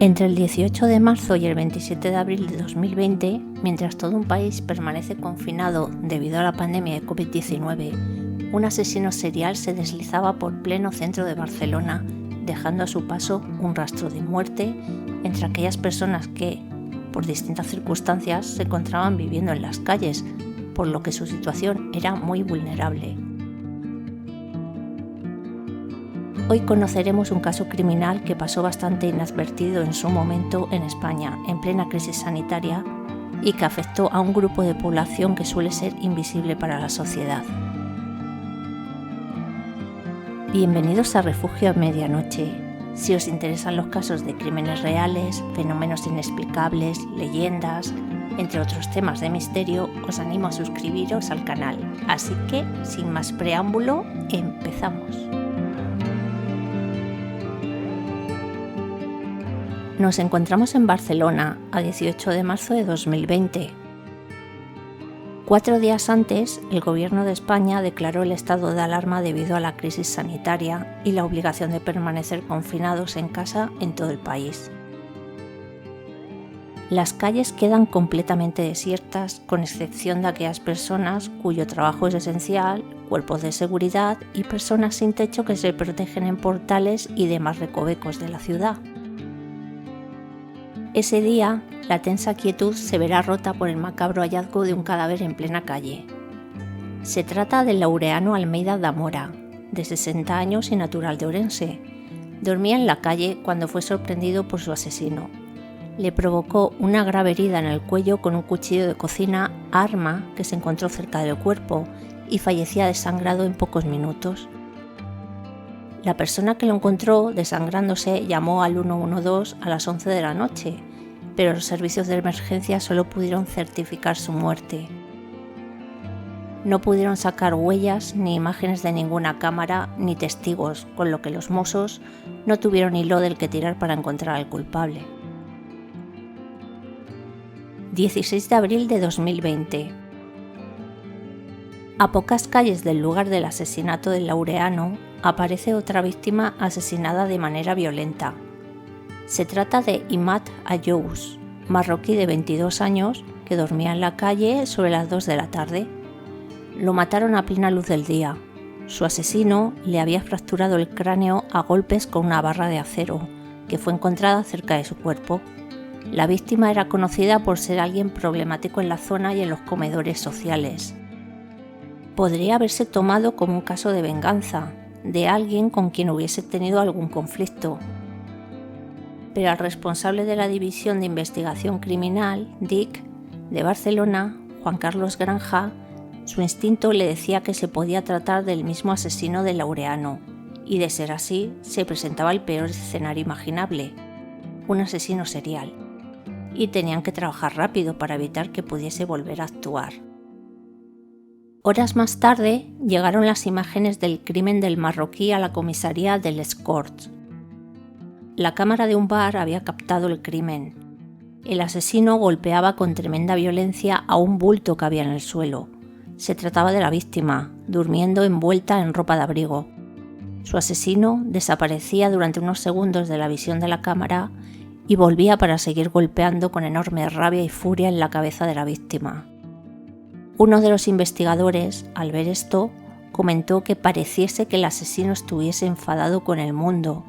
Entre el 18 de marzo y el 27 de abril de 2020, mientras todo un país permanece confinado debido a la pandemia de COVID-19, un asesino serial se deslizaba por pleno centro de Barcelona, dejando a su paso un rastro de muerte entre aquellas personas que, por distintas circunstancias, se encontraban viviendo en las calles, por lo que su situación era muy vulnerable. Hoy conoceremos un caso criminal que pasó bastante inadvertido en su momento en España, en plena crisis sanitaria, y que afectó a un grupo de población que suele ser invisible para la sociedad. Bienvenidos a Refugio a Medianoche. Si os interesan los casos de crímenes reales, fenómenos inexplicables, leyendas, entre otros temas de misterio, os animo a suscribiros al canal. Así que, sin más preámbulo, empezamos. Nos encontramos en Barcelona, a 18 de marzo de 2020. 4 días antes, el Gobierno de España declaró el estado de alarma debido a la crisis sanitaria y la obligación de permanecer confinados en casa en todo el país. Las calles quedan completamente desiertas, con excepción de aquellas personas cuyo trabajo es esencial, cuerpos de seguridad y personas sin techo que se protegen en portales y demás recovecos de la ciudad. Ese día, la tensa quietud se verá rota por el macabro hallazgo de un cadáver en plena calle. Se trata del Laureano Almeida da Mora, de 60 años y natural de Orense. Dormía en la calle cuando fue sorprendido por su asesino. Le provocó una grave herida en el cuello con un cuchillo de cocina, arma que se encontró cerca del cuerpo, y fallecía desangrado en pocos minutos. La persona que lo encontró desangrándose llamó al 112 a las 11 de la noche, pero los servicios de emergencia solo pudieron certificar su muerte. No pudieron sacar huellas ni imágenes de ninguna cámara ni testigos, con lo que los Mossos no tuvieron hilo del que tirar para encontrar al culpable. 16 de abril de 2020. A pocas calles del lugar del asesinato del Laureano, aparece otra víctima asesinada de manera violenta. Se trata de Imad Ayouz, marroquí de 22 años que dormía en la calle sobre las 2 de la tarde. Lo mataron a plena luz del día. Su asesino le había fracturado el cráneo a golpes con una barra de acero, que fue encontrada cerca de su cuerpo. La víctima era conocida por ser alguien problemático en la zona y en los comedores sociales. Podría haberse tomado como un caso de venganza, de alguien con quien hubiese tenido algún conflicto. Pero al responsable de la División de Investigación Criminal, DIC, de Barcelona, Juan Carlos Granja, su instinto le decía que se podía tratar del mismo asesino del Laureano, y de ser así, se presentaba el peor escenario imaginable, un asesino serial, y tenían que trabajar rápido para evitar que pudiese volver a actuar. Horas más tarde llegaron las imágenes del crimen del marroquí a la comisaría de Les Corts. La cámara de un bar había captado el crimen. El asesino golpeaba con tremenda violencia a un bulto que había en el suelo. Se trataba de la víctima, durmiendo envuelta en ropa de abrigo. Su asesino desaparecía durante unos segundos de la visión de la cámara y volvía para seguir golpeando con enorme rabia y furia en la cabeza de la víctima. Uno de los investigadores, al ver esto, comentó que pareciese que el asesino estuviese enfadado con el mundo.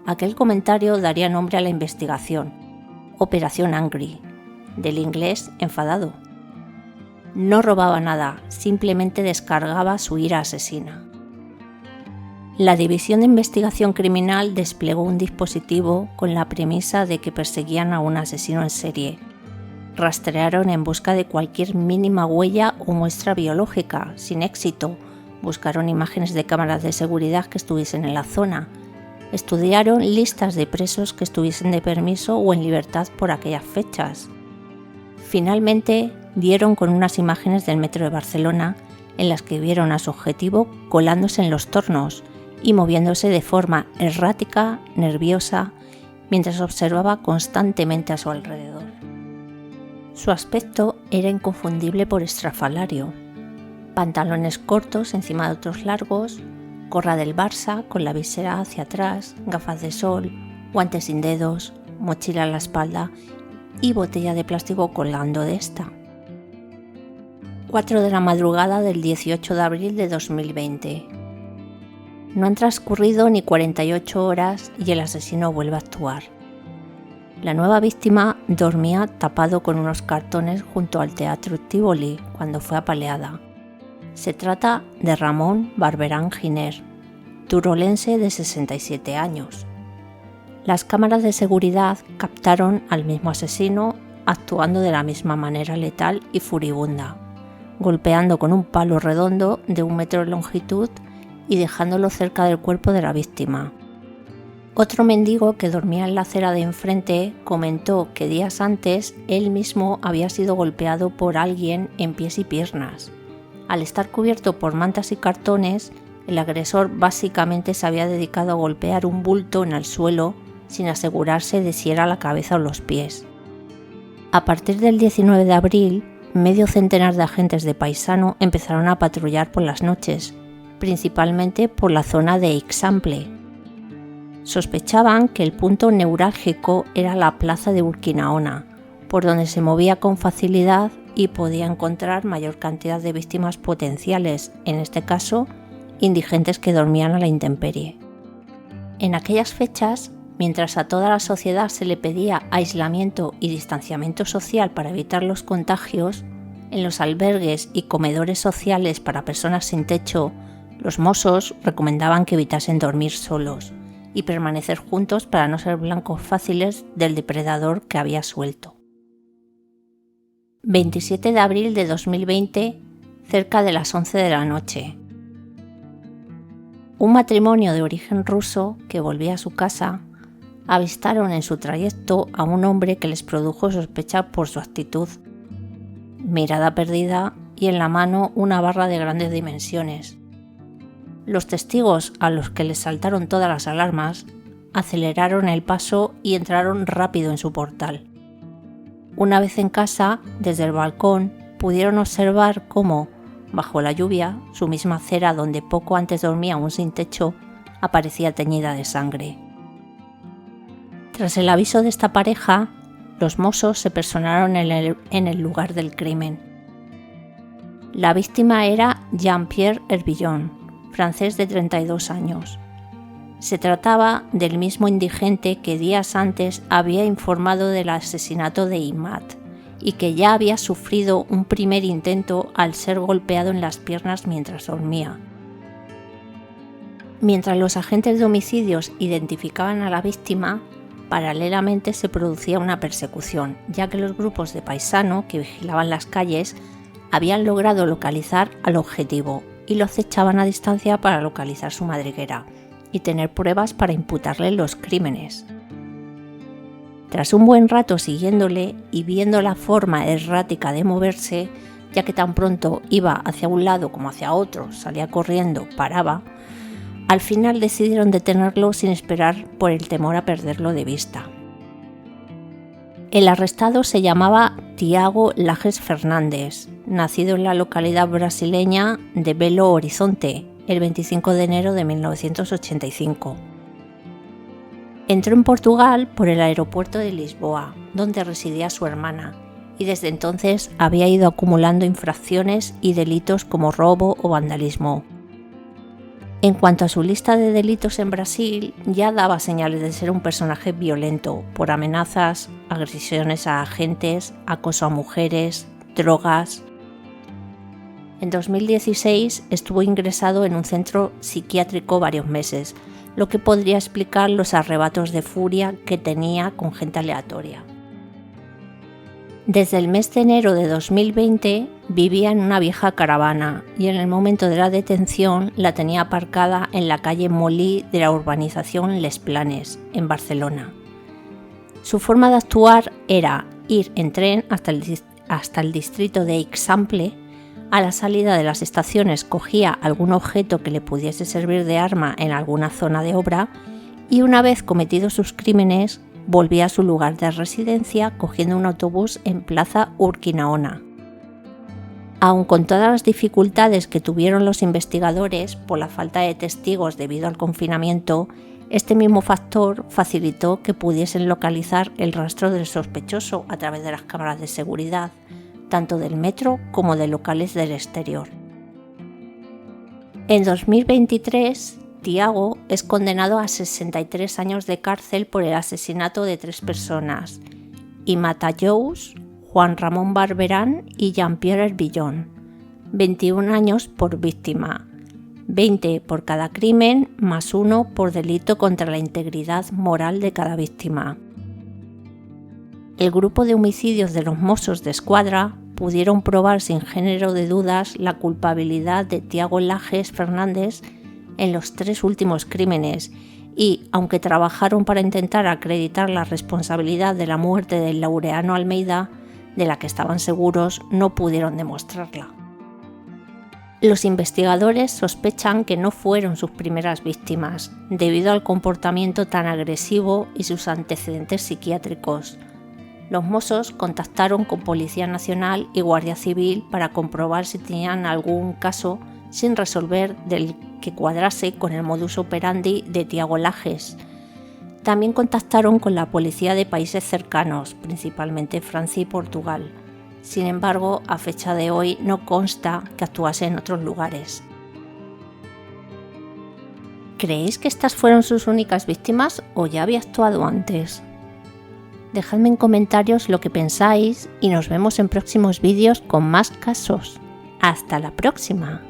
Aquel comentario daría nombre a la investigación, Operación Angry, del inglés enfadado. No robaba nada, simplemente descargaba su ira asesina. La División de Investigación Criminal desplegó un dispositivo con la premisa de que perseguían a un asesino en serie. Rastrearon en busca de cualquier mínima huella o muestra biológica, sin éxito. Buscaron imágenes de cámaras de seguridad que estuviesen en la zona. Estudiaron listas de presos que estuviesen de permiso o en libertad por aquellas fechas. Finalmente, dieron con unas imágenes del metro de Barcelona en las que vieron a su objetivo colándose en los tornos y moviéndose de forma errática, nerviosa, mientras observaba constantemente a su alrededor. Su aspecto era inconfundible por estrafalario. Pantalones cortos encima de otros largos, gorra del Barça con la visera hacia atrás, gafas de sol, guantes sin dedos, mochila a la espalda y botella de plástico colgando de esta. 4 de la madrugada del 18 de abril de 2020. No han transcurrido ni 48 horas y el asesino vuelve a actuar. La nueva víctima dormía tapado con unos cartones junto al Teatro Tívoli cuando fue apaleada. Se trata de Ramón Barberán Giner, turolense de 67 años. Las cámaras de seguridad captaron al mismo asesino actuando de la misma manera letal y furibunda, golpeando con un palo redondo de 1 metro de longitud y dejándolo cerca del cuerpo de la víctima. Otro mendigo que dormía en la acera de enfrente comentó que días antes él mismo había sido golpeado por alguien en pies y piernas. Al estar cubierto por mantas y cartones, el agresor básicamente se había dedicado a golpear un bulto en el suelo sin asegurarse de si era la cabeza o los pies. A partir del 19 de abril, medio centenar de agentes de Paisano empezaron a patrullar por las noches, principalmente por la zona de Ixample. Sospechaban que el punto neurálgico era la plaza de Urquinaona, por donde se movía con facilidad y podía encontrar mayor cantidad de víctimas potenciales, en este caso, indigentes que dormían a la intemperie. En aquellas fechas, mientras a toda la sociedad se le pedía aislamiento y distanciamiento social para evitar los contagios, en los albergues y comedores sociales para personas sin techo, los mossos recomendaban que evitasen dormir solos y permanecer juntos para no ser blancos fáciles del depredador que había suelto. 27 de abril de 2020, cerca de las 11 de la noche. Un matrimonio de origen ruso que volvía a su casa avistaron en su trayecto a un hombre que les produjo sospecha por su actitud. Mirada perdida y en la mano una barra de grandes dimensiones. Los testigos, a los que les saltaron todas las alarmas, aceleraron el paso y entraron rápido en su portal. Una vez en casa, desde el balcón, pudieron observar cómo, bajo la lluvia, su misma acera donde poco antes dormía un sin techo, aparecía teñida de sangre. Tras el aviso de esta pareja, los mossos se personaron en el lugar del crimen. La víctima era Jean-Pierre Herbillon, francés de 32 años. Se trataba del mismo indigente que días antes había informado del asesinato de Imad y que ya había sufrido un primer intento al ser golpeado en las piernas mientras dormía. Mientras los agentes de homicidios identificaban a la víctima, paralelamente se producía una persecución, ya que los grupos de Paisano que vigilaban las calles habían logrado localizar al objetivo y lo acechaban a distancia para localizar su madriguera y tener pruebas para imputarle los crímenes. Tras un buen rato siguiéndole y viendo la forma errática de moverse, ya que tan pronto iba hacia un lado como hacia otro, salía corriendo, paraba, al final decidieron detenerlo sin esperar por el temor a perderlo de vista. El arrestado se llamaba Tiago Lages Fernández, nacido en la localidad brasileña de Belo Horizonte, el 25 de enero de 1985. Entró en Portugal por el aeropuerto de Lisboa, donde residía su hermana, y desde entonces había ido acumulando infracciones y delitos como robo o vandalismo. En cuanto a su lista de delitos en Brasil, ya daba señales de ser un personaje violento por amenazas, agresiones a agentes, acoso a mujeres, drogas. En 2016 estuvo ingresado en un centro psiquiátrico varios meses, lo que podría explicar los arrebatos de furia que tenía con gente aleatoria. Desde el mes de enero de 2020 vivía en una vieja caravana y en el momento de la detención la tenía aparcada en la calle Molí de la urbanización Les Planes, en Barcelona. Su forma de actuar era ir en tren hasta el distrito de Ixample. A la salida de las estaciones cogía algún objeto que le pudiese servir de arma en alguna zona de obra y una vez cometidos sus crímenes volvía a su lugar de residencia cogiendo un autobús en Plaza Urquinaona. Aun con todas las dificultades que tuvieron los investigadores por la falta de testigos debido al confinamiento, Este mismo factor facilitó que pudiesen localizar el rastro del sospechoso a través de las cámaras de seguridad, tanto del metro como de locales del exterior. En 2023, Thiago es condenado a 63 años de cárcel por el asesinato de 3 personas, Imad Ayous, Juan Ramón Barberán y Jean-Pierre Herbillon, 21 años por víctima, 20 por cada crimen más 1 por delito contra la integridad moral de cada víctima. El grupo de homicidios de los Mossos d'Esquadra pudieron probar sin género de dudas la culpabilidad de Thiago Lages Fernández en los 3 últimos crímenes y, aunque trabajaron para intentar acreditar la responsabilidad de la muerte del Laureano Almeida, de la que estaban seguros, no pudieron demostrarla. Los investigadores sospechan que no fueron sus primeras víctimas, debido al comportamiento tan agresivo y sus antecedentes psiquiátricos. Los Mossos contactaron con Policía Nacional y Guardia Civil para comprobar si tenían algún caso sin resolver del que cuadrase con el modus operandi de Thiago Lages. También contactaron con la policía de países cercanos, principalmente Francia y Portugal. Sin embargo, a fecha de hoy no consta que actuase en otros lugares. ¿Creéis que estas fueron sus únicas víctimas o ya había actuado antes? Dejadme en comentarios lo que pensáis y nos vemos en próximos vídeos con más casos. ¡Hasta la próxima!